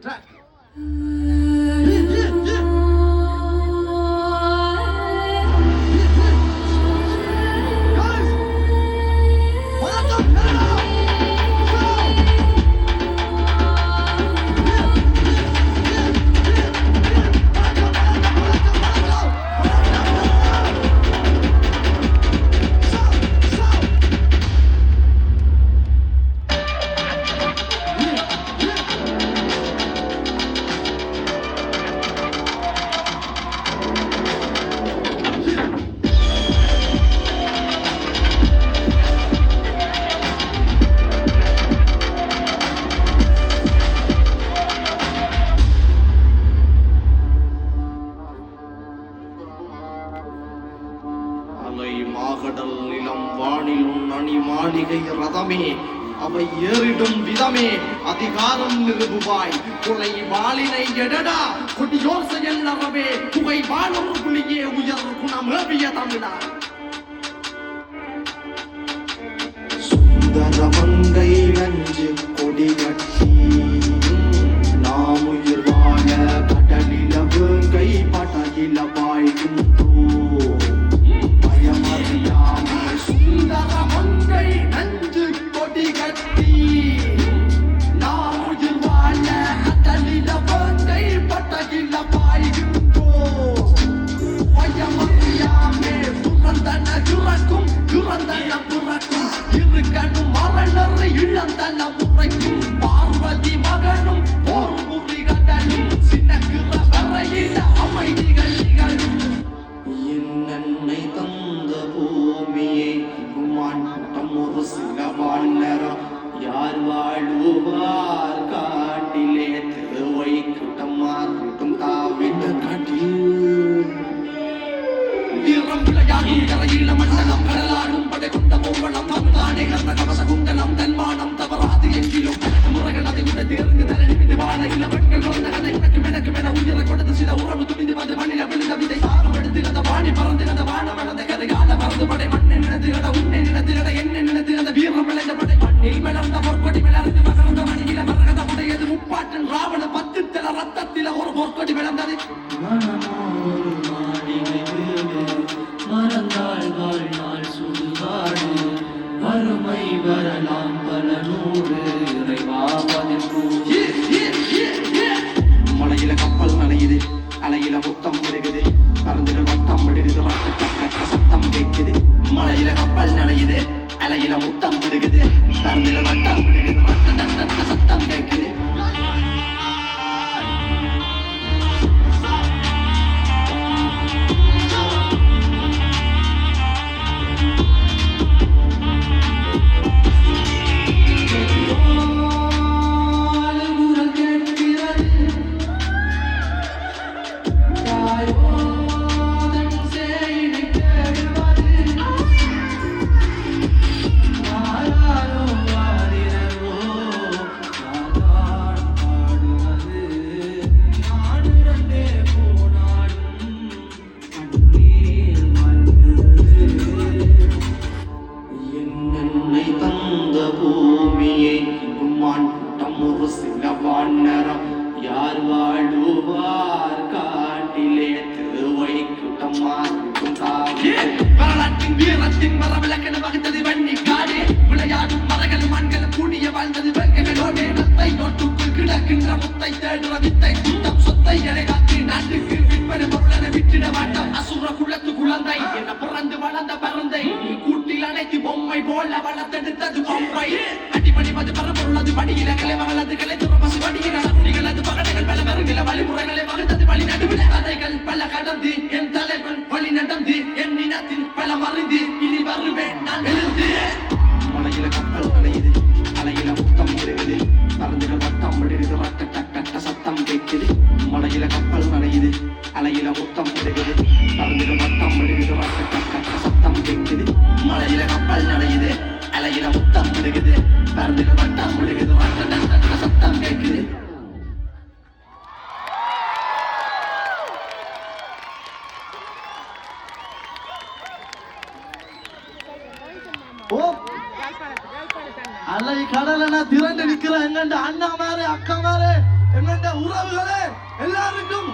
track. மாகடல் நிலம் வானிலும் நனி மாளிகை ரதமே அவை ஏறிடும் விதமே அதிகாரம் நிறுவுவாய் கொலை வாளினை எடடா கொடியோர் செயல் அறவே புகை வாழும் புலியே உயர் குணமேவிய தமிழா சுந்தரமங்கை நஞ்சு கொடி கட்டி நாம் உயிர் வாழ கடலில வேங்கை படகில பாய்கின்றோ சுந்தரமங்கை நஞ்சு கொடி கட்டி நாம் உயிர் வாழ கடலில வேங்கை படகில பாய்கின்றோ பயமறியாமே துறந்தன துறக்கும் துறந்தன புறக்கும் இருக்கணும் மரணரை இழந்தன முறைக்கும் பார்வதி மகனும் போர்புரி கடலும் சின்னக்கிற வரையில அமைதிகள் நிகழும் என்னை தந்த பூமியை குமான் ஒரு சில வாழ்நரம் யார் வாழுவார் காட்டிலே தேவை கூட்டமார் கூட்டம் தாவிட்ட காட்டில் வீரம் விளையாடும் கரையில மண்டலம் கடலாடும் படை கொண்ட கோவணம் தமிழ்நாடே கந்த கவச குண்டலம் தன்மானம் தவறாது எங்கிலும் முறைகள் அதை விட தேர்ந்து தரணிவிட்டு வாழ இளவெண்கள் வந்த கதை உனக்கும் என உயிரை கொடுத்து சில உறவு துணிந்து வந்து மண்ணில விழுந்த விதை சாரம் எடுத்து அந்த வாணி பறந்து அந்த வானம் வளர்ந்த கதைகால மறந்து படை மண்ணை நினைத்து அட உன்னை நினைத்து அட என்ன நினைத்து அந்த வீரம் விளைந்த படை மண்ணில் மலர்ந்த பொற்கொடி மலர்ந்து மகர்ந்த மணியில மரகத உடையது முப்பாட்டன் ராவண பத்துத்தல ரத்தத்தில ஒரு பொற்கொடி விளந்தது மறந்தாள் வாழ்நாள் சுடுகாடு வறுமை வரலாம் பல நூறு மலையில கப்பல் நனையுது அலையில முத்தம் விடுகுது பறந்துகள் வட்டம் விடுகுது வட்ட சத்தம் கேட்குது மலையில கப்பல் நனையுது அலையில முத்தம் விடுகுது பறந்துகள் வட்டம் விடுகுது வட்ட சத்தம் கேட்குது மலையில கப்பல் நனையுது அலையில முத்தம் விடுகுது பறந்துகள் வட்டம் விடுகுது வட்ட சத்தம் கேட்குது மலையில கப்பல் நனையுது அலையில முத்தம் விடுகுது பறந்துகள் வட்டம் விடுகுது வட்ட சத்தம் கேட்குது மலையில கப்பல் நனையுது அலையில முத்தம் விடுகுது பறந்துகள் வட்டம் விடுகுது வட்ட சத்தம் கேட்குது அலை கடலன திரண்டு நிக்கிற எங்கண்ட அண்ணா மாரு அக்கா மாரு எங்கள்ட உறவுகளே எல்லாருக்கும்